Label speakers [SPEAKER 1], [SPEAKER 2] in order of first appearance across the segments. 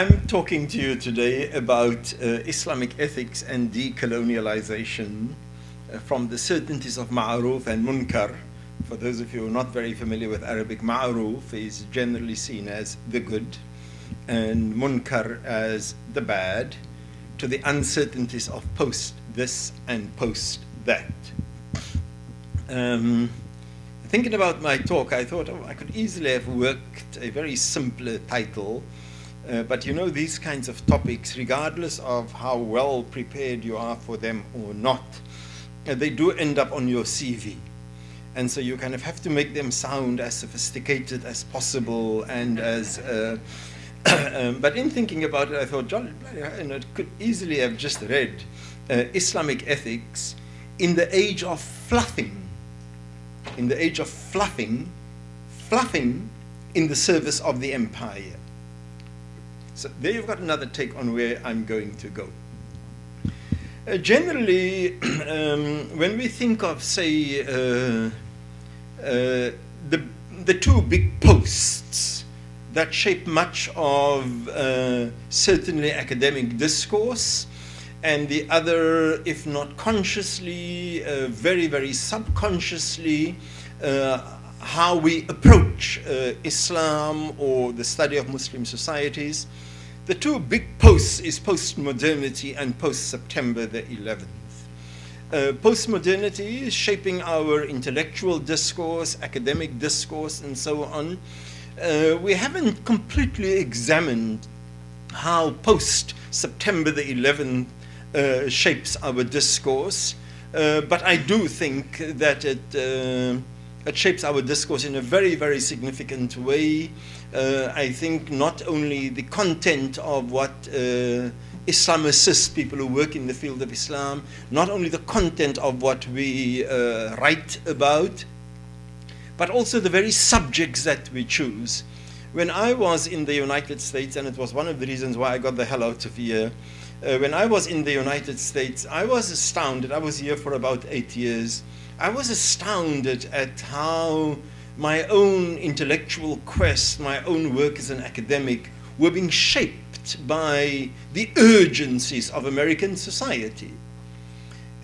[SPEAKER 1] I'm talking to you today about Islamic ethics and decolonialization from the Certainties of Ma'ruf and Munkar. For those of you who are not very familiar with Arabic, Ma'ruf is generally seen as the good and Munkar as the bad, to the uncertainties of post this and post that. Thinking about my talk, I thought, I could easily have worked a very simpler title. But you know, these kinds of topics, regardless of how well prepared you are for them or not, they do end up on your CV. And so you kind of have to make them sound as sophisticated as possible and as... but in thinking about it, I thought, John, it could easily have just read Islamic ethics in the age of fluffing. In the age of fluffing in the service of the empire. So there you've got another take on where I'm going to go. Generally, when we think of, say, the two big posts that shape much of certainly academic discourse, and the other, if not consciously, very, very subconsciously, how we approach Islam or the study of Muslim societies. The two big posts is post-modernity and post-September the 11th. Post-modernity is shaping our intellectual discourse, academic discourse, and so on. We haven't completely examined how post-September the 11th shapes our discourse, but I do think that it shapes our discourse in a very, very significant way. I think not only the content of what Islamicists, people who work in the field of Islam, not only the content of what we write about, but also the very subjects that we choose. When I was in the United States, and it was one of the reasons why I got the hell out of here, when I was in the United States, I was astounded. I was here for about 8 years. I was astounded at how my own intellectual quest, my own work as an academic, were being shaped by the urgencies of American society.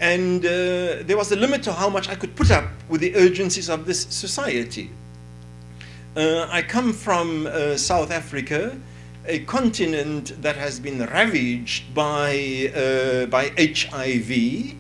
[SPEAKER 1] And there was a limit to how much I could put up with the urgencies of this society. I come from South Africa, a continent that has been ravaged by HIV,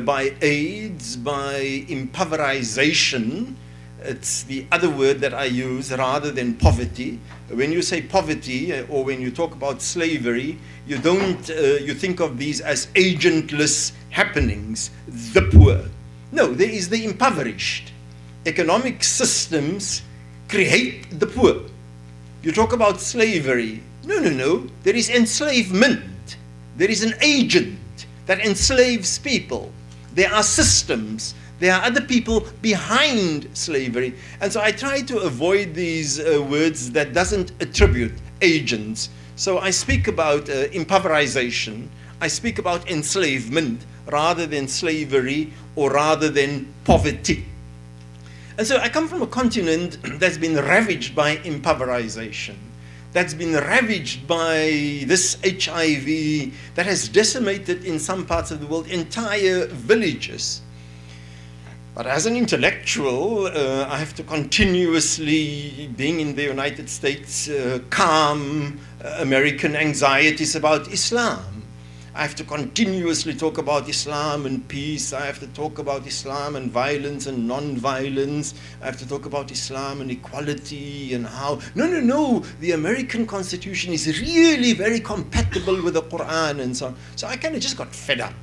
[SPEAKER 1] by AIDS, by impoverization. It's the other word that I use rather than poverty. When you say poverty or when you talk about slavery, you don't you think of these as agentless happenings, the poor. No, there is the impoverished. Economic systems create the poor. You talk about slavery. No. There is enslavement. There is an agent that enslaves people. There are systems. There are other people behind slavery. And so I try to avoid these words that doesn't attribute agents. So I speak about impoverization. I speak about enslavement rather than slavery or rather than poverty. And so I come from a continent that's been ravaged by impoverization, that's been ravaged by this HIV that has decimated in some parts of the world entire villages. But as an intellectual, I have to continuously, being in the United States, calm American anxieties about Islam. I have to continuously talk about Islam and peace. I have to talk about Islam and violence and non-violence. I have to talk about Islam and equality and how... No, the American Constitution is really very compatible with the Qur'an and so on. So I kind of just got fed up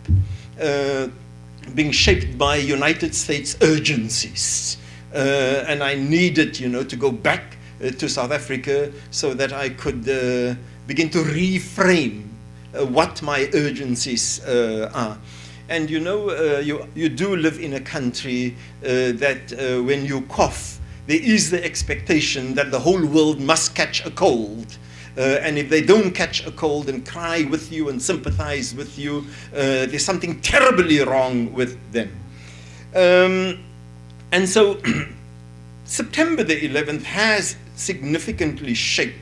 [SPEAKER 1] being shaped by United States urgencies. And I needed, to go back to South Africa so that I could begin to reframe what my urgencies are. And you do live in a country that when you cough, there is the expectation that the whole world must catch a cold. And if they don't catch a cold and cry with you and sympathize with you, there's something terribly wrong with them. And so September the 11th has significantly shaped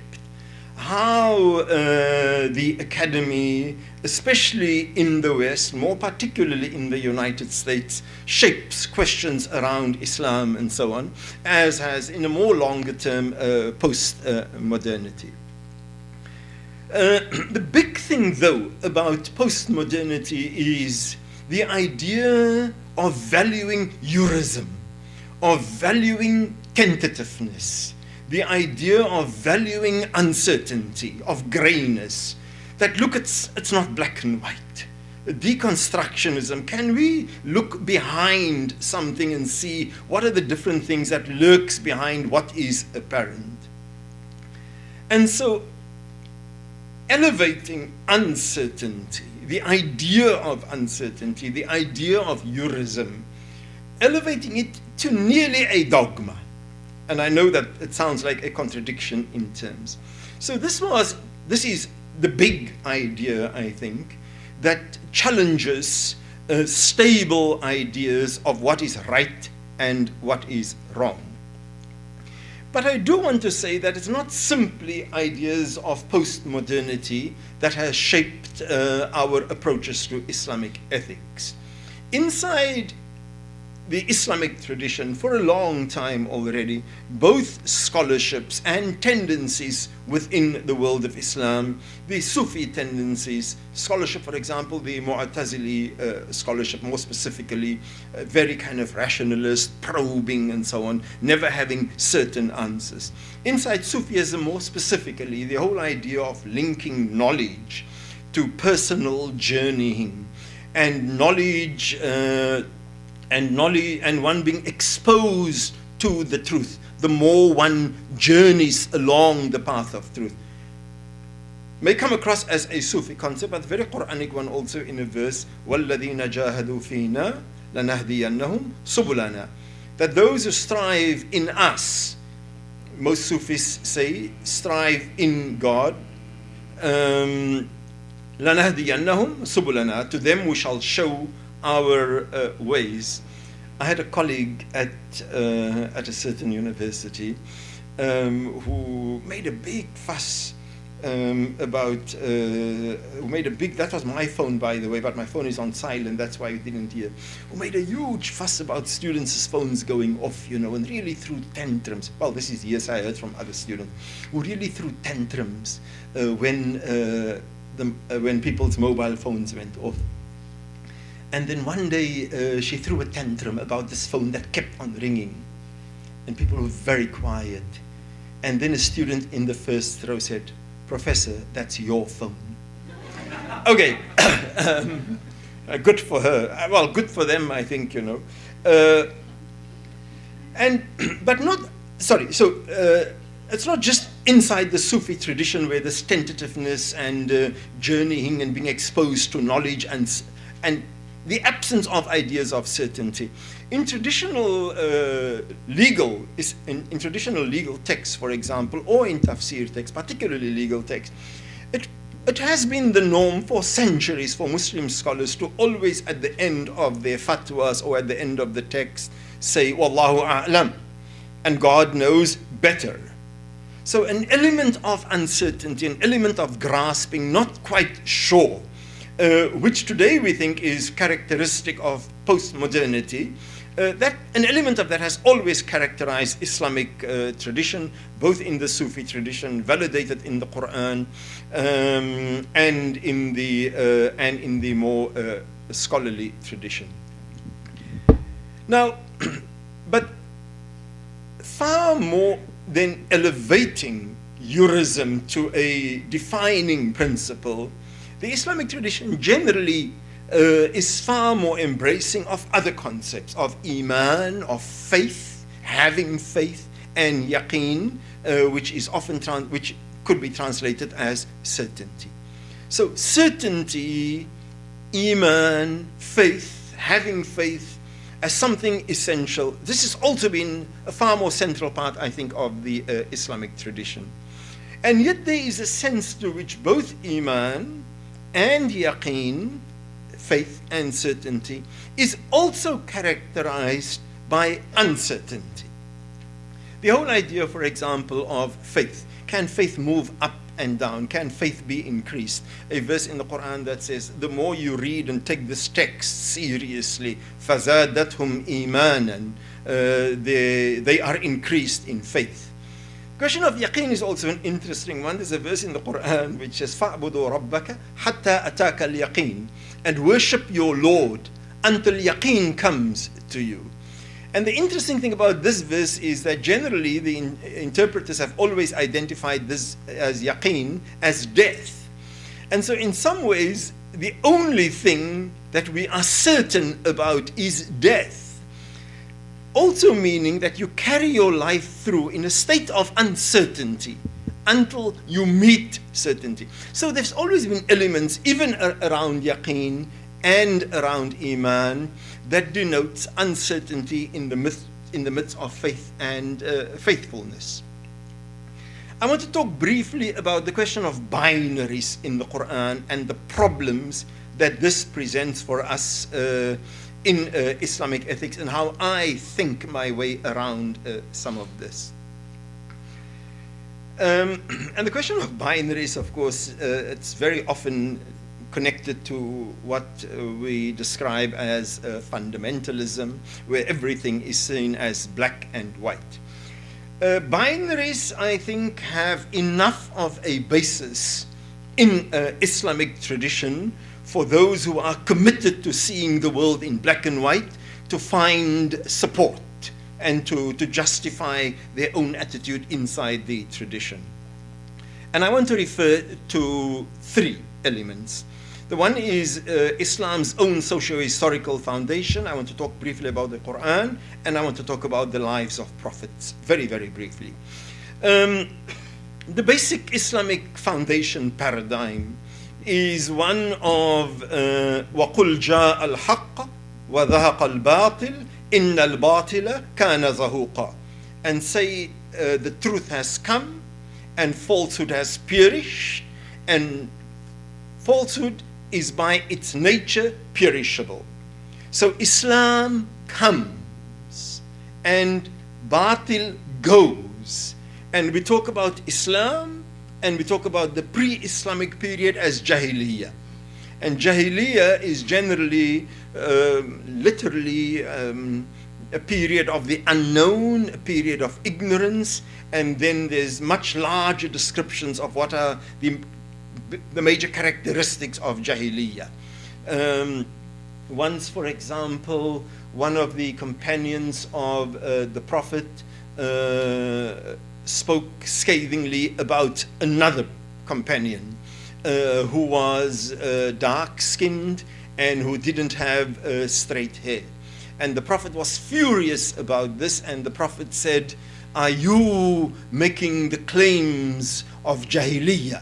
[SPEAKER 1] how the academy, especially in the West, more particularly in the United States, shapes questions around Islam and so on, as has in a more longer term post-modernity. The big thing, though, about postmodernity is the idea of valuing heurism, of valuing tentativeness, the idea of valuing uncertainty, of grayness, that look, it's not black and white. Deconstructionism, can we look behind something and see what are the different things that lurks behind what is apparent? And so elevating uncertainty, the idea of uncertainty, the idea of heurism, elevating it to nearly a dogma. And I know that it sounds like a contradiction in terms. So this is the big idea, I think, that challenges stable ideas of what is right and what is wrong. But I do want to say that it's not simply ideas of postmodernity that has shaped our approaches to Islamic ethics. Inside the Islamic tradition, for a long time already, both scholarships and tendencies within the world of Islam, the Sufi tendencies, scholarship, for example, the Mu'tazili scholarship, more specifically, very kind of rationalist, probing and so on, never having certain answers. Inside Sufism, more specifically, the whole idea of linking knowledge to personal journeying, and knowledge and one being exposed to the truth, the more one journeys along the path of truth. May come across as a Sufi concept, but very Quranic one also in a verse, وَالَّذِينَ جَاهَدُوا فِينَا لَنَهْدِيَنَّهُمْ سُبُلَنَا, that those who strive in us, most Sufis say, strive in God, لَنَهْدِيَنَّهُمْ سُبُلَنَا, to them we shall show our ways. I had a colleague at a certain university who made a big fuss that was my phone, by the way, but my phone is on silent, that's why you didn't hear, who made a huge fuss about students' phones going off, and really threw tantrums. Well, this is years I heard from other students, who really threw tantrums when people's mobile phones went off. And then one day she threw a tantrum about this phone that kept on ringing. And people were very quiet. And then a student in the first row said, "Professor, that's your phone." Okay, good for her. Well, good for them, I think, it's not just inside the Sufi tradition where there's tentativeness and journeying and being exposed to knowledge and the absence of ideas of certainty. In traditional legal texts, for example, or in tafsir texts, particularly legal texts, it has been the norm for centuries for Muslim scholars to always, at the end of their fatwas or at the end of the text, say, "Wallahu a'lam," and God knows better. So an element of uncertainty, an element of grasping, not quite sure, which today we think is characteristic of postmodernity, that an element of that has always characterized Islamic tradition, both in the Sufi tradition, validated in the Qur'an, and in the more scholarly tradition. Now, but far more than elevating heurism to a defining principle, the Islamic tradition generally is far more embracing of other concepts, of iman, of faith, having faith, and yaqeen, which is often which could be translated as certainty. So certainty, iman, faith, having faith as something essential. This has also been a far more central part, I think, of the Islamic tradition. And yet there is a sense to which both iman and yaqeen, faith and certainty, is also characterized by uncertainty. The whole idea, for example, of faith. Can faith move up and down? Can faith be increased? A verse in the Qur'an that says, the more you read and take this text seriously, فَزَادَتْهُمْ إِيمَانًا, they are increased in faith. Question of yaqeen is also an interesting one. There's a verse in the Qur'an which says, فَأْبُدُوا رَبَّكَ حَتَّى أَتَاكَ الْيَقِينَ, and worship your Lord until yaqeen comes to you. And the interesting thing about this verse is that generally the interpreters have always identified this as yaqeen, as death. And so in some ways, the only thing that we are certain about is death. Also meaning that you carry your life through in a state of uncertainty until you meet certainty. So there's always been elements, even around yaqeen and around iman, that denotes uncertainty in the midst of faith and faithfulness. I want to talk briefly about the question of binaries in the Qur'an and the problems that this presents for us in Islamic ethics, and how I think my way around some of this. And the question of binaries, of course, it's very often connected to what we describe as fundamentalism, where everything is seen as black and white. Binaries, I think, have enough of a basis in Islamic tradition for those who are committed to seeing the world in black and white to find support and to justify their own attitude inside the tradition. And I want to refer to three elements. The one is Islam's own socio-historical foundation. I want to talk briefly about the Qur'an, and I want to talk about the lives of prophets, very, very briefly. The basic Islamic foundation paradigm is one of وَقُلْ جَاءَ الْحَقَّ وَذَهَقَ الْبَاطِلِ إِنَّ الْبَاطِلَ كَانَ زَهُوقًا, and say the truth has come and falsehood has perished, and falsehood is by its nature perishable. So Islam comes and batil goes. And we talk about Islam and we talk about the pre-Islamic period as jahilliyyah. And jahilliyyah is generally, literally, a period of the unknown, a period of ignorance, and then there's much larger descriptions of what are the major characteristics of jahilliyyah. Once, for example, one of the companions of the Prophet spoke scathingly about another companion who was dark-skinned and who didn't have straight hair. And the Prophet was furious about this, and the Prophet said, "Are you making the claims of jahilliyyah?"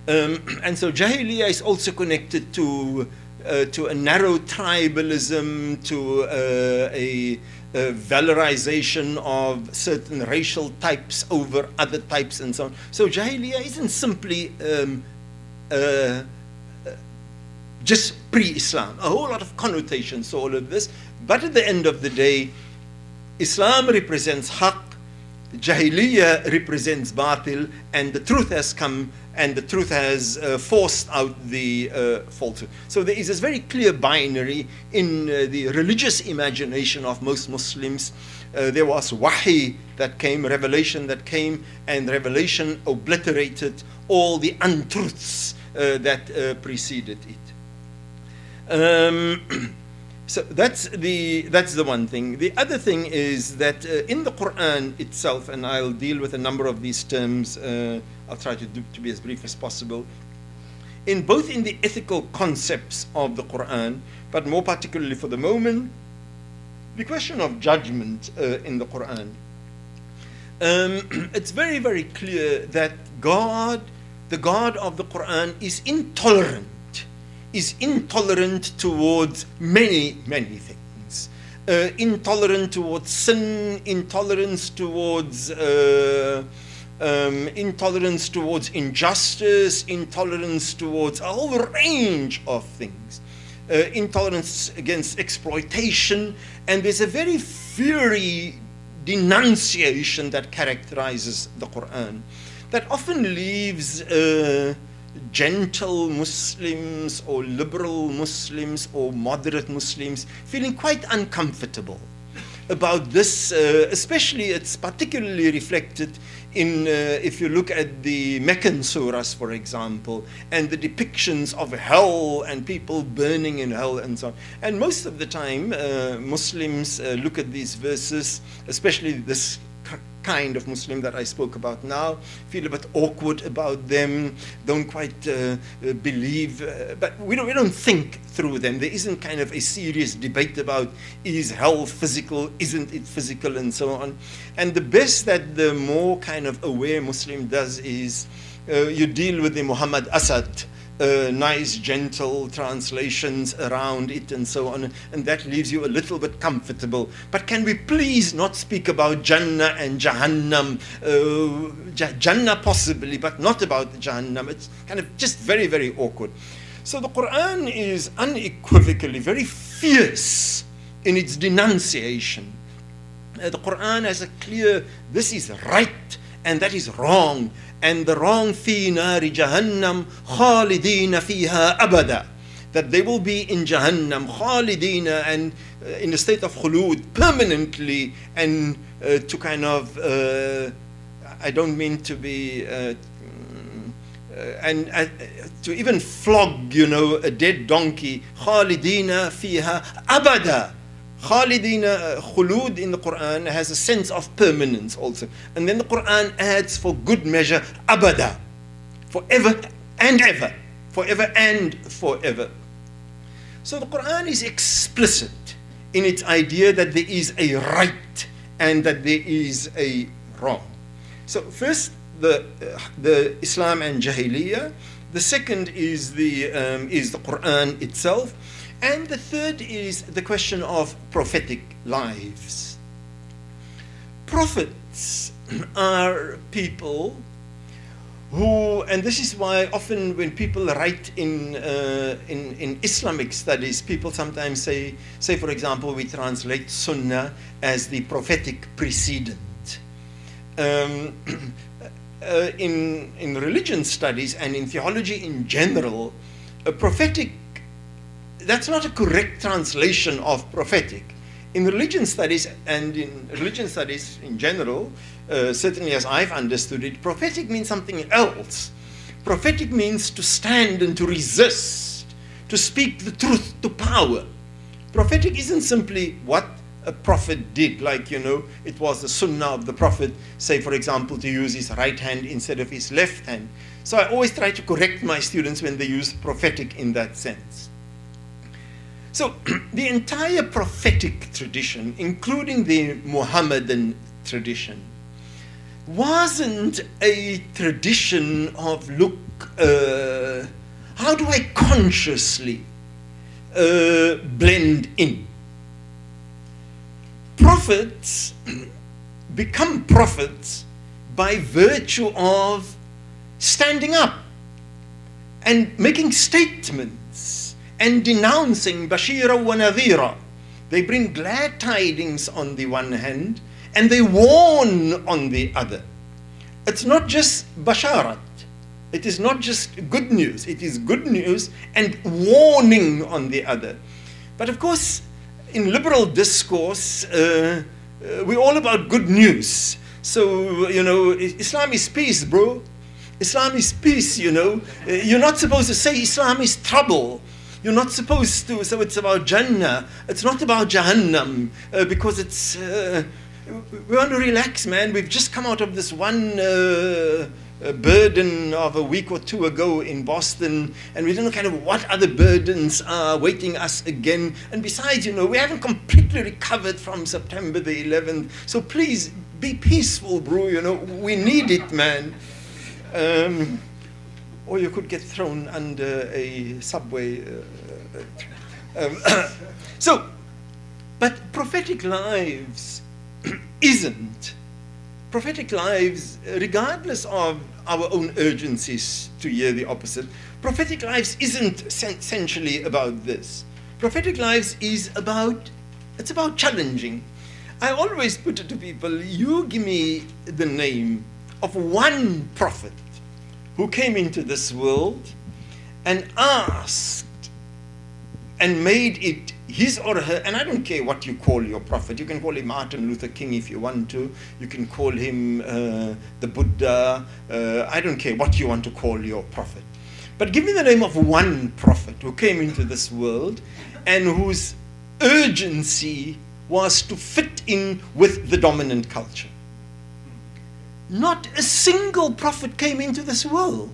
[SPEAKER 1] And so jahilliyyah is also connected to a narrow tribalism, to a valorization of certain racial types over other types and so on. So jahilliyyah isn't simply just pre-Islam, a whole lot of connotations to all of this. But at the end of the day, Islam represents haqq, jahiliyyah represents batil, and the truth has come and the truth has forced out the falsehood. So there is this very clear binary in the religious imagination of most Muslims. There was wahi that came, revelation that came, and revelation obliterated all the untruths that preceded it. So that's the one thing. The other thing is that in the Qur'an itself, and I'll deal with a number of these terms, I'll try to be as brief as possible, in both in the ethical concepts of the Qur'an, but more particularly for the moment, the question of judgment in the Qur'an. It's very, very clear that God, the God of the Qur'an, is intolerant towards many, many things. Intolerant towards sin, intolerance towards injustice, intolerance towards a whole range of things. Intolerance against exploitation, and there's a very fiery denunciation that characterizes the Qur'an. that often leaves gentle Muslims or liberal Muslims or moderate Muslims feeling quite uncomfortable about this, especially it's particularly reflected in, if you look at the Meccan surahs, for example, and the depictions of hell and people burning in hell and so on. And most of the time, Muslims look at these verses, especially this kind of Muslim that I spoke about now, feel a bit awkward about them, don't quite believe, but we don't think through them. There isn't kind of a serious debate about is hell physical, isn't it physical, and so on. And the best that the more kind of aware Muslim does is you deal with the Muhammad Asad, nice, gentle translations around it and so on, and that leaves you a little bit comfortable. But can we please not speak about Jannah and Jahannam? Jannah possibly, but not about Jahannam. It's kind of just very, very awkward. So the Qur'an is unequivocally very fierce in its denunciation. The Qur'an has a clear, this is right and that is wrong. And the wrong fi nari jahannam khalidina fiha abada, that they will be in Jahannam khalidina, and in a state of khulud permanently, and to kind of I don't mean to be and to even flog, you know, a dead donkey. Khalidina fiha abada. Khalidina, khulud in the Quran has a sense of permanence also. And then the Quran adds for good measure, abada, forever and ever, forever and forever. So the Quran is explicit in its idea that there is a right and that there is a wrong. So first, the Islam and jahilliyyah. The second is the Quran itself. And the third is the question of prophetic lives. Prophets are people who, and this is why often when people write in Islamic studies, people sometimes say for example, we translate Sunnah as the prophetic precedent. In religion studies and in theology in general, a prophetic, that's not a correct translation of prophetic. In religion studies and in religion studies in general, certainly as I've understood it, prophetic means something else. Prophetic means to stand and to resist, to speak the truth to power. Prophetic isn't simply what a prophet did, like, you know, it was the sunnah of the prophet, say for example, to use his right hand instead of his left hand. So I always try to correct my students when they use prophetic in that sense. So the entire prophetic tradition, including the Muhammadan tradition, wasn't a tradition of, look, how do I consciously blend in? Prophets become prophets by virtue of standing up and making statements and denouncing Bashira wa Nadhira. They bring glad tidings on the one hand and they warn on the other. It's not just basharat. It is not just good news. It is good news and warning on the other. But of course, in liberal discourse, we're all about good news. So, you know, Islam is peace, bro. Islam is peace, you know. You're not supposed to say Islam is trouble. You're not supposed to, so it's about Jannah. It's not about Jahannam, because it's, we want to relax, man. We've just come out of this one burden of a week or two ago in Boston, and we don't know kind of what other burdens are waiting us again. And besides, you know, we haven't completely recovered from September the 11th. So please, be peaceful, bro, you know. We need it, man. Or you could get thrown under a subway. So, but prophetic lives isn't. Prophetic lives, regardless of our own urgencies to hear the opposite, prophetic lives isn't essentially about this. Prophetic lives is about, it's about challenging. I always put it to people, you give me the name of one prophet who came into this world and asked and made it his or her, and I don't care what you call your prophet. You can call him Martin Luther King if you want to. You can call him the Buddha. I don't care what you want to call your prophet. But give me the name of one prophet who came into this world and whose urgency was to fit in with the dominant culture. Not a single prophet came into this world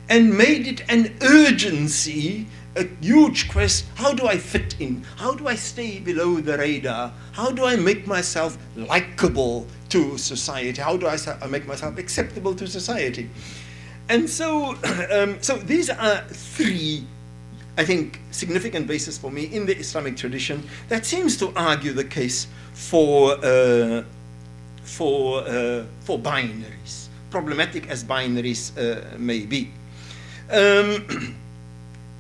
[SPEAKER 1] and made it an urgency, a huge quest. How do I fit in? How do I stay below the radar? How do I make myself likable to society? How do I make myself acceptable to society? And so, so these are three, I think, significant bases for me in the Islamic tradition that seems to argue the case for binaries, problematic as binaries may be.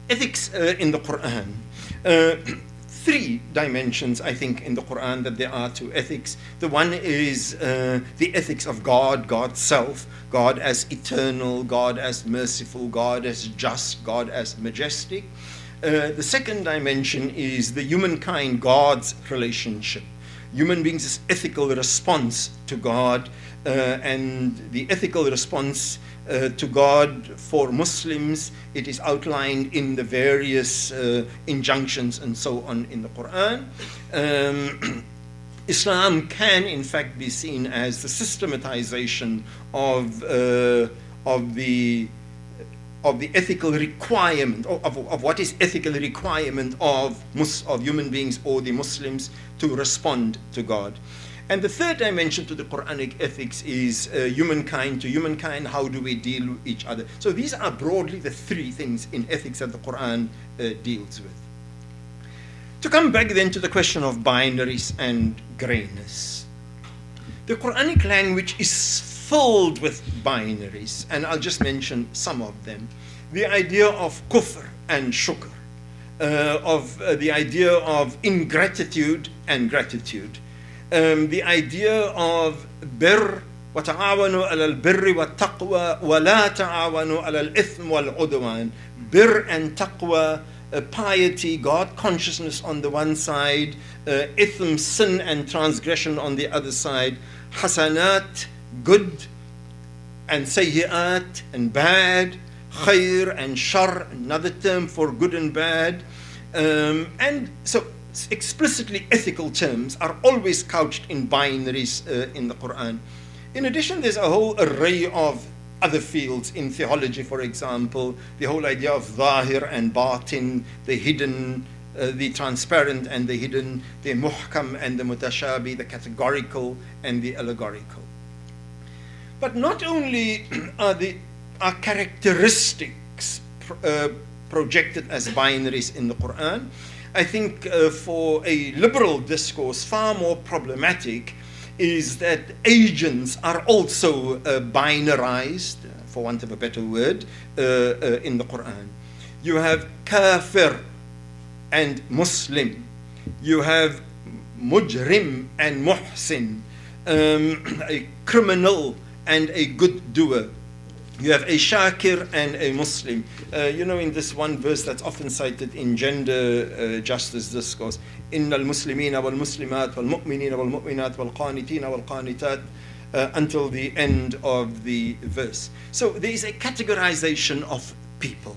[SPEAKER 1] Ethics in the Qur'an. Three dimensions, I think, in the Qur'an that there are to ethics. The one is the ethics of God, God's self, God as eternal, God as merciful, God as just, God as majestic. The second dimension is the humankind, God's relationship. Human beings' ethical response to God, and the ethical response to God for Muslims, it is outlined in the various injunctions and so on in the Qur'an. Islam can in fact be seen as the systematization of the ethical requirement, of what is ethical requirement of human beings or the Muslims to respond to God. And the third dimension to the Quranic ethics is humankind to humankind. How do we deal with each other? So these are broadly the three things in ethics that the Quran deals with. To come back then to the question of binaries and grayness. The Quranic language is filled with binaries, and I'll just mention some of them. The idea of kufr and shukr, of the idea of ingratitude and gratitude, the idea of bir, وَتَعَاوَنُوا عَلَى الْبِرِّ وَالتَّقْوَى وَلَا تَعَاوَنُوا عَلَى الْإِثْمِ وَالْعُدْوَانِ. Bir and taqwa, piety, God consciousness on the one side, ithm, sin and transgression on the other side, hasanat, good, and sayyi'at and bad, khair and shar, another term for good and bad. And so explicitly ethical terms are always couched in binaries in the Quran. In addition, there's a whole array of other fields in theology, for example, the whole idea of zahir and batin, the hidden, the transparent and the hidden, the muhkam and the mutashabi, the categorical and the allegorical. But not only are characteristics projected as binaries in the Quran, I think for a liberal discourse, far more problematic is that agents are also binarized, for want of a better word, in the Quran. You have kafir and Muslim. You have mujrim and muhsin, a criminal and a good doer. You have a shakir and a Muslim. You know, in this one verse that's often cited in gender justice discourse, إِنَّ الْمُسْلِمِينَ وَالْمُسْلِمَاتِ وَالْمُؤْمِنِينَ وَالْمُؤْمِنَاتِ وَالْقَانِتِينَ وَالْقَانِتَاتِ until the end of the verse. So there is a categorization of people.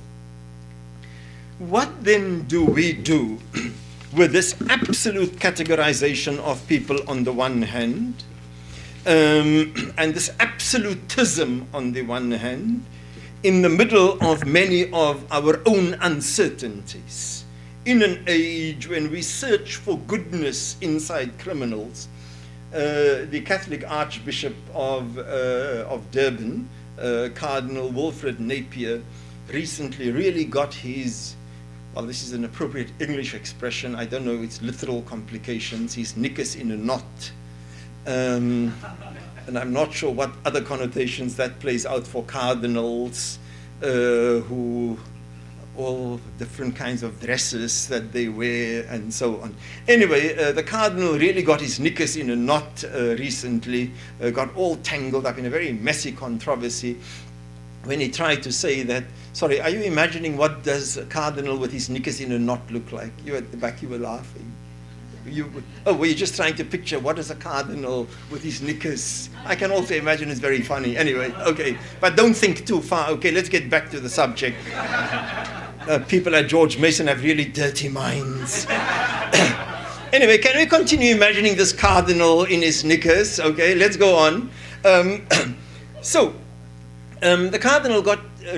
[SPEAKER 1] What then do we do with this absolute categorization of people on the one hand, and this absolutism on the one hand, in the middle of many of our own uncertainties, in an age when we search for goodness inside criminals? The Catholic Archbishop of Durban, Cardinal Wilfred Napier, recently really got his, well, this is an appropriate English expression, I don't know its literal complications, his knickers in a knot. And I'm not sure what other connotations that plays out for cardinals who all different kinds of dresses that they wear and so on. Anyway, the cardinal really got his knickers in a knot recently, got all tangled up in a very messy controversy when he tried to say that, sorry, are you imagining what does a cardinal with his knickers in a knot look like? You at the back, you were laughing. Were you just trying to picture what is a cardinal with his knickers? I can also imagine it's very funny. Anyway, okay, but don't think too far. Okay, let's get back to the subject. People at George Mason have really dirty minds. Anyway, can we continue imagining this cardinal in his knickers? Okay, let's go on. The cardinal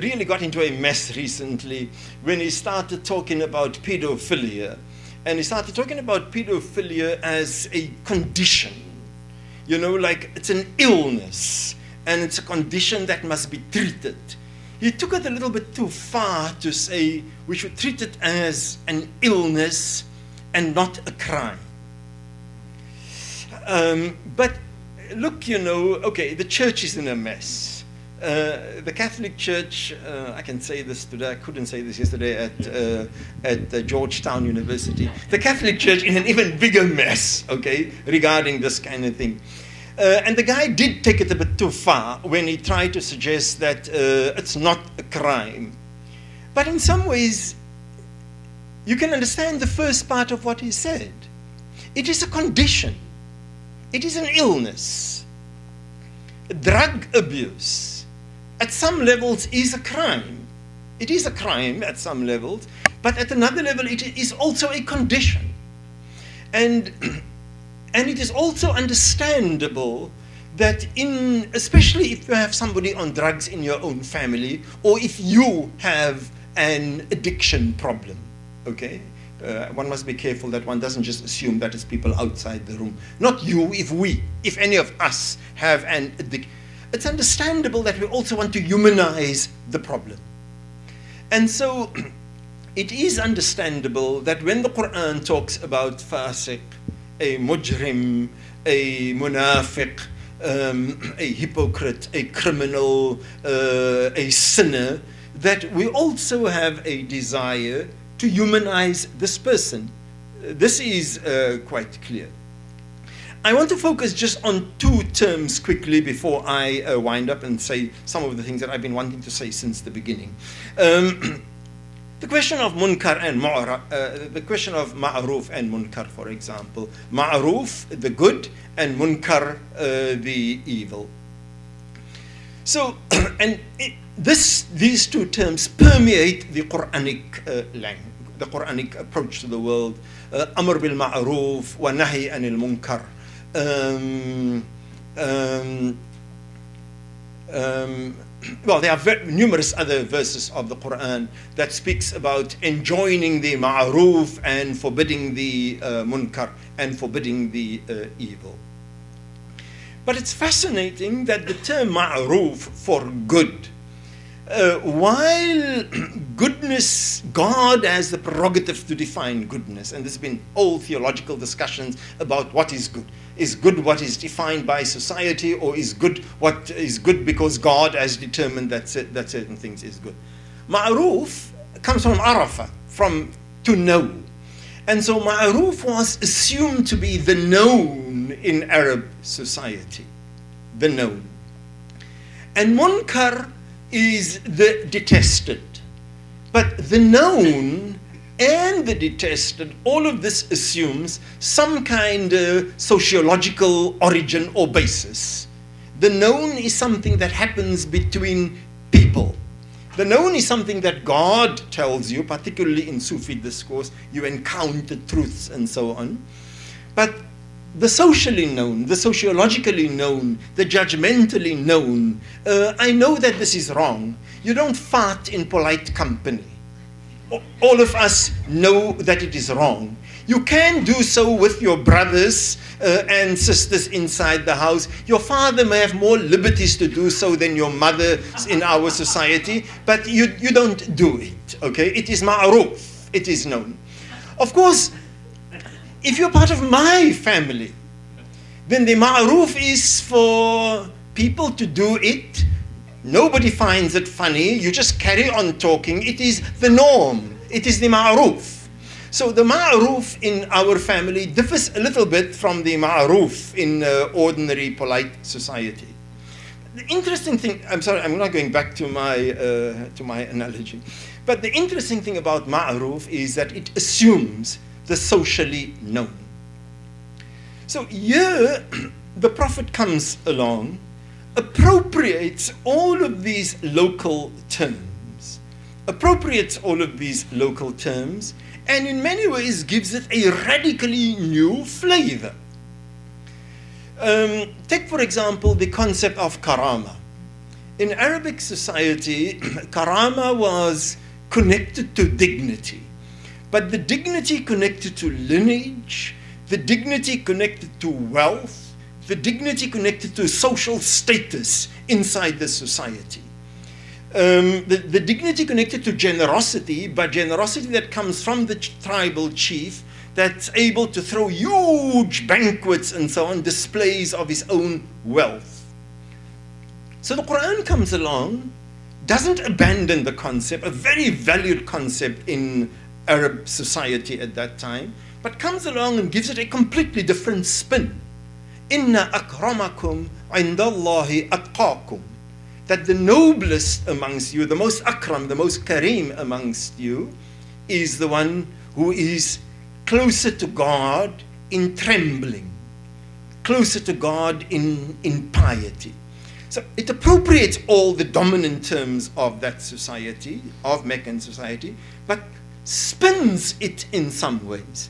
[SPEAKER 1] really got into a mess recently when he started talking about pedophilia. And he started talking about pedophilia as a condition. You know, like it's an illness and it's a condition that must be treated. He took it a little bit too far to say we should treat it as an illness and not a crime. But look, you know, okay, the church is in a mess. The Catholic Church, I can say this today, I couldn't say this yesterday at Georgetown University. The Catholic Church in an even bigger mess, okay, regarding this kind of thing. And the guy did take it a bit too far when he tried to suggest that it's not a crime. But in some ways, you can understand the first part of what he said. It is a condition. It is an illness. Drug abuse at some levels is a crime. It is a crime at some levels, but at another level it is also a condition. And it is also understandable that especially if you have somebody on drugs in your own family, or if you have an addiction problem, okay? One must be careful that one doesn't just assume that it's people outside the room. Not you, if any of us have an addiction. It's understandable that we also want to humanize the problem. And so it is understandable that when the Qur'an talks about fasiq, a mujrim, a munafiq, a hypocrite, a criminal, a sinner, that we also have a desire to humanize this person. This is quite clear. I want to focus just on two terms quickly before I wind up and say some of the things that I've been wanting to say since the beginning. The question of munkar and the question of ma'ruf and munkar, for example. Ma'ruf, the good, and munkar, the evil. So, these two terms permeate the Quranic language, the Quranic approach to the world. Amr bil ma'ruf wa nahi anil munkar. Well, there are numerous other verses of the Quran that speaks about enjoining the ma'ruf and forbidding the munkar and forbidding the evil. But it's fascinating that the term ma'ruf for good, while goodness, God has the prerogative to define goodness, and there's been whole theological discussions about what is good. Is good what is defined by society, or is good what is good because God has determined that certain things is good? Ma'ruf comes from arafa, from to know. And so ma'ruf was assumed to be the known in Arab society, the known. And munkar is the detested. But the known and the detested, all of this assumes some kind of sociological origin or basis. The known is something that happens between people. The known is something that God tells you, particularly in Sufi discourse, you encounter truths and so on. But the socially known, the sociologically known, the judgmentally known, I know that this is wrong. You don't fart in polite company. All of us know that it is wrong. You can do so with your brothers and sisters inside the house. Your father may have more liberties to do so than your mother in our society, but you don't do it, okay? It is ma'ruf, it is known. Of course, if you're part of my family, then the ma'ruf is for people to do it Nobody finds it funny. You just carry on talking. It is the norm. It is the ma'ruf. So the ma'ruf in our family differs a little bit from the ma'ruf in ordinary polite society. The interesting thing, I'm sorry, I'm not going back to my analogy, but the interesting thing about ma'ruf is that it assumes the socially known. So here, the Prophet comes along, appropriates all of these local terms, and in many ways gives it a radically new flavor. Take, for example, the concept of karama. In Arabic society, karama was connected to dignity, but the dignity connected to lineage, the dignity connected to wealth, the dignity connected to social status inside the society. The dignity connected to generosity, but generosity that comes from the tribal chief that's able to throw huge banquets and so on, displays of his own wealth. So the Qur'an comes along, doesn't abandon the concept, a very valued concept in Arab society at that time, but comes along and gives it a completely different spin. Inna akramakum indallahi atqakum. That the noblest amongst you, the most akram, the most kareem amongst you, is the one who is closer to God in trembling, closer to God in piety. So it appropriates all the dominant terms of that society, of Meccan society, but spins it in some ways,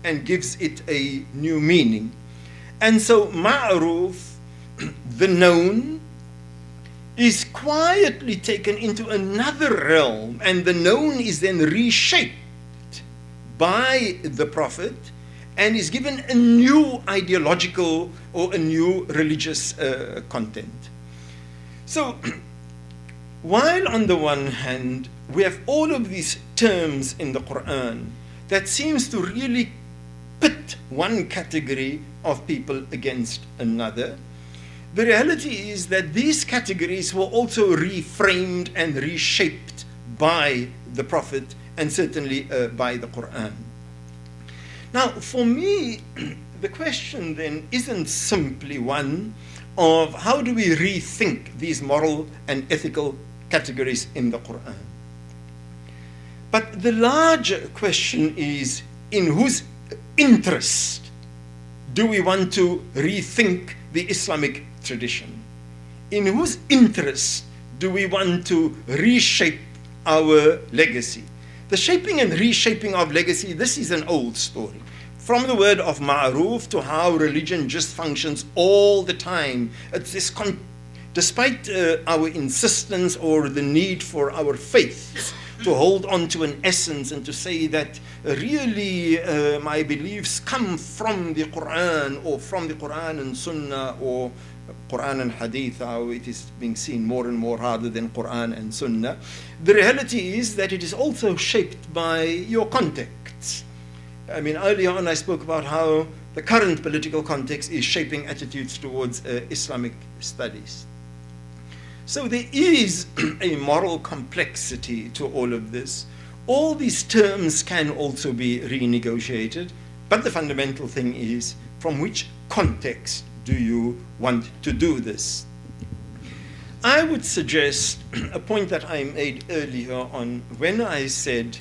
[SPEAKER 1] and gives it a new meaning. And so ma'ruf, the known, is quietly taken into another realm, and the known is then reshaped by the Prophet and is given a new ideological or a new religious content. So while on the one hand we have all of these terms in the Qur'an that seems to really pit one category of people against another, the reality is that these categories were also reframed and reshaped by the Prophet and certainly by the Qur'an. Now, for me, the question then isn't simply one of how do we rethink these moral and ethical categories in the Qur'an. But the larger question is, in whose interest do we want to rethink the Islamic tradition? In whose interest do we want to reshape our legacy? The shaping and reshaping of legacy, this is an old story. From the word of ma'ruf to how religion just functions all the time. It's this despite our insistence or the need for our faith to hold on to an essence and to say that really my beliefs come from the Qur'an or from the Qur'an and Sunnah or Qur'an and Hadith, how it is being seen more and more rather than Qur'an and Sunnah. The reality is that it is also shaped by your context. I mean, earlier on I spoke about how the current political context is shaping attitudes towards Islamic studies. So there is a moral complexity to all of this. All these terms can also be renegotiated, but the fundamental thing is, from which context do you want to do this? I would suggest a point that I made earlier on when I said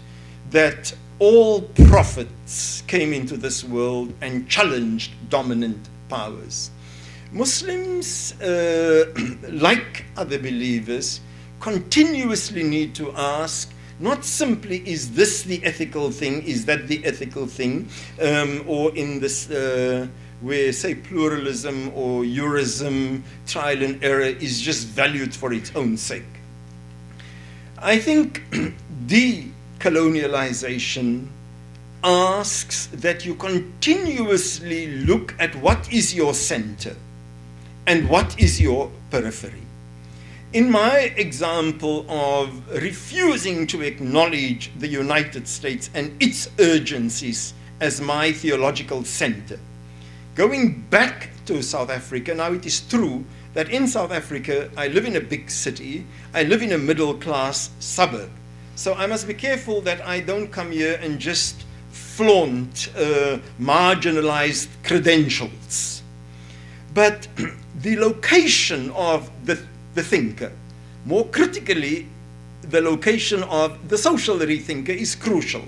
[SPEAKER 1] that all prophets came into this world and challenged dominant powers. Muslims, like other believers, continuously need to ask, not simply is this the ethical thing, is that the ethical thing, or in this, where say pluralism or heurism, trial and error is just valued for its own sake. I think decolonialization asks that you continuously look at what is your center and what is your periphery. In my example of refusing to acknowledge the United States and its urgencies as my theological center, going back to South Africa, now it is true that in South Africa, I live in a big city, I live in a middle-class suburb. So I must be careful that I don't come here and just flaunt marginalized credentials. But the location of the thinker, more critically, the location of the social rethinker is crucial.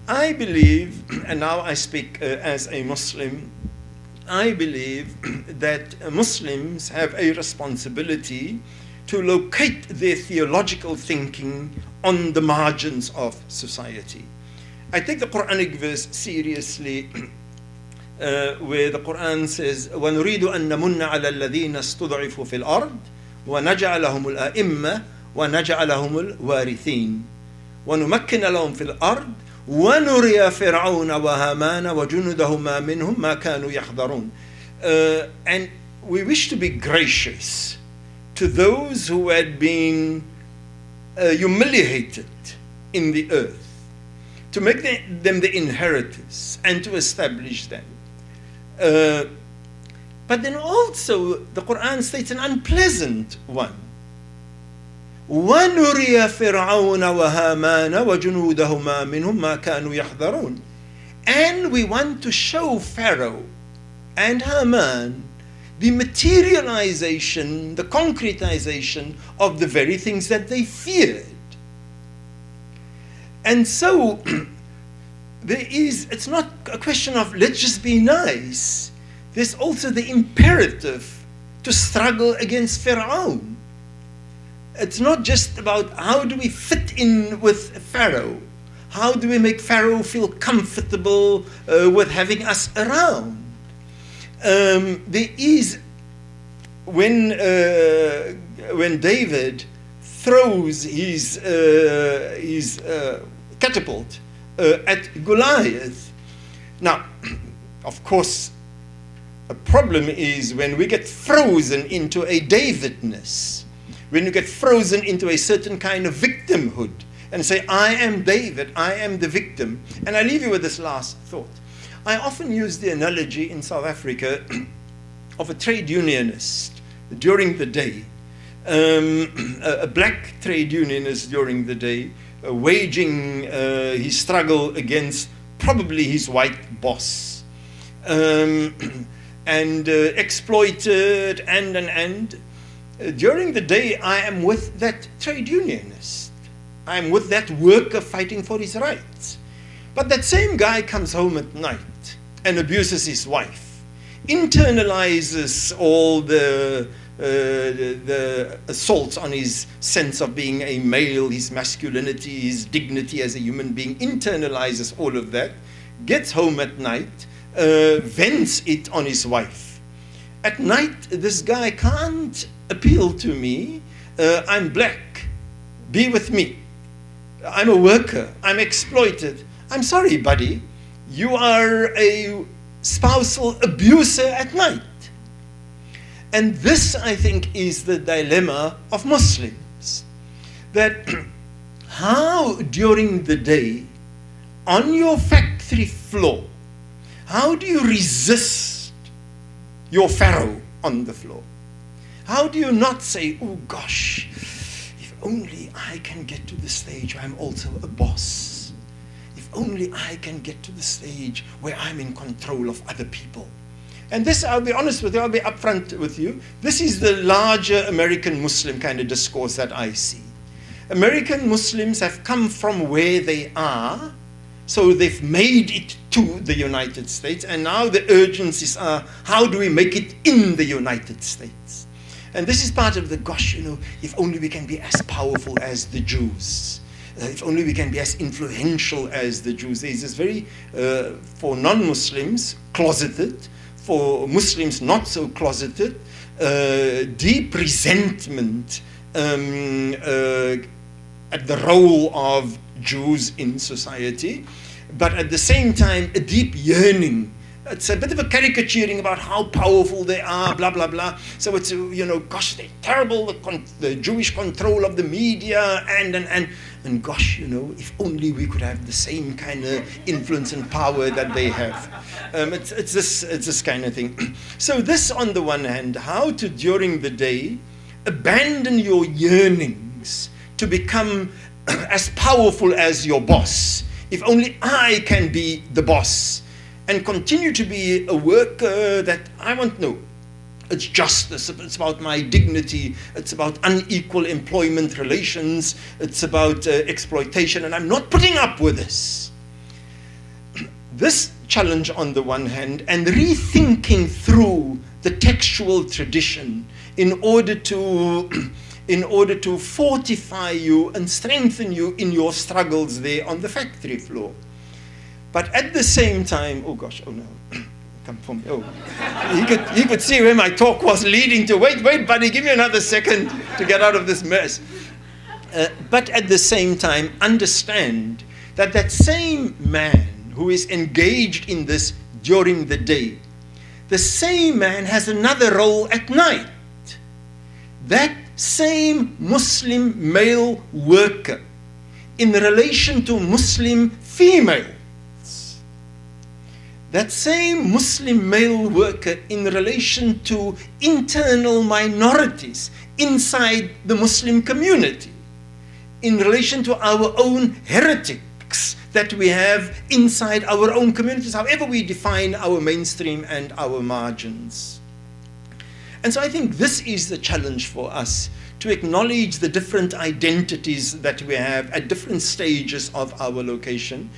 [SPEAKER 1] I believe, and now I speak as a Muslim, I believe that Muslims have a responsibility to locate their theological thinking on the margins of society. I take the Quranic verse seriously where the Quran says, وَنُرِيدُ أَن نَمُنَّ عَلَى الَّذِينَ اسْتُضْعِفُوا فِي الْأَرْضِ وَنَجْعَلَهُمُ الْأَئِمَّةَ وَنَجْعَلَهُمُ الْوَارِثِينَ وَنُمَكِّنَ لَهُمْ فِي الْأَرْضِ وَنُرِيَ فِرْعَوْنَ وَهَامَانَ وَجُنُودَهُمَا مِنْهُمْ مَا كَانُوا يَحْذَرُونَ. And we wish to be gracious to those who had been humiliated in the earth, to make them the inheritors and to establish them. But then also the Quran states an unpleasant one. وَنُرِيَ فِرْعَوْنَ وَهَامَانَ وَجُنُودَهُمَا مِنْهُمْ مَا كَانُوا يَحْذَرُونَ. And we want to show Pharaoh and Haman the materialization, the concretization of the very things that they feared. And so it's not a question of let's just be nice. There's also the imperative to struggle against Pharaoh. It's not just about how do we fit in with Pharaoh. How do we make Pharaoh feel comfortable with having us around? There is, when David throws his catapult at Goliath. Now, of course, a problem is when we get frozen into a Davidness, when you get frozen into a certain kind of victimhood and say, I am David, I am the victim. And I leave you with this last thought. I often use the analogy in South Africa of a trade unionist during the day, a black trade unionist during the day, waging his struggle against probably his white boss, and exploited and. During the day, I am with that trade unionist. I am with that worker fighting for his rights. But that same guy comes home at night and abuses his wife, internalizes all the assaults on his sense of being a male, his masculinity, his dignity as a human being, internalizes all of that, gets home at night, vents it on his wife. At night, this guy can't appeal to me. I'm black. Be with me. I'm a worker. I'm exploited. I'm sorry, buddy. You are a spousal abuser at night. And this, I think, is the dilemma of Muslims. That how during the day, on your factory floor, how do you resist your Pharaoh on the floor? How do you not say, oh gosh, if only I can get to the stage where I'm also a boss. If only I can get to the stage where I'm in control of other people. And this, I'll be honest with you, I'll be upfront with you, this is the larger American Muslim kind of discourse that I see. American Muslims have come from where they are, so they've made it to the United States, and now the urgencies are, how do we make it in the United States? And this is part of the, gosh, if only we can be as powerful as the Jews. If only we can be as influential as the Jews. There's this very, for non-Muslims, closeted, for Muslims not so closeted, deep resentment at the role of Jews in society, but at the same time a deep yearning It's a bit of a caricaturing about how powerful they are, blah, blah, blah. So it's, gosh, they're terrible, the Jewish control of the media, and gosh, if only we could have the same kind of influence and power that they have. It's this kind of thing. So this, on the one hand, how to, during the day, abandon your yearnings to become as powerful as your boss. If only I can be the boss, and continue to be a worker that I want. No, it's justice, it's about my dignity, it's about unequal employment relations, it's about exploitation, and I'm not putting up with this. This challenge on the one hand, and rethinking through the textual tradition in order to fortify you and strengthen you in your struggles there on the factory floor. But at the same time, oh gosh, oh no, come for me. Oh, he could see where my talk was leading to. Wait, buddy, give me another second to get out of this mess. But at the same time, understand that same man who is engaged in this during the day, the same man has another role at night. That same Muslim male worker in relation to Muslim female. That same Muslim male worker in relation to internal minorities inside the Muslim community, in relation to our own heretics that we have inside our own communities, however we define our mainstream and our margins. And so I think this is the challenge for us, to acknowledge the different identities that we have at different stages of our location.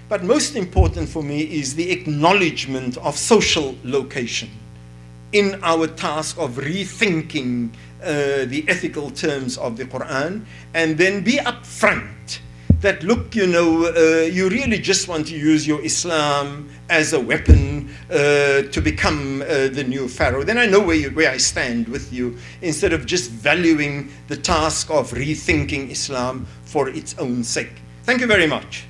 [SPEAKER 1] But most important for me is the acknowledgement of social location in our task of rethinking the ethical terms of the Qur'an, and then be upfront that, look, you really just want to use your Islam as a weapon to become the new Pharaoh. Then I know where I stand with you, instead of just valuing the task of rethinking Islam for its own sake. Thank you very much.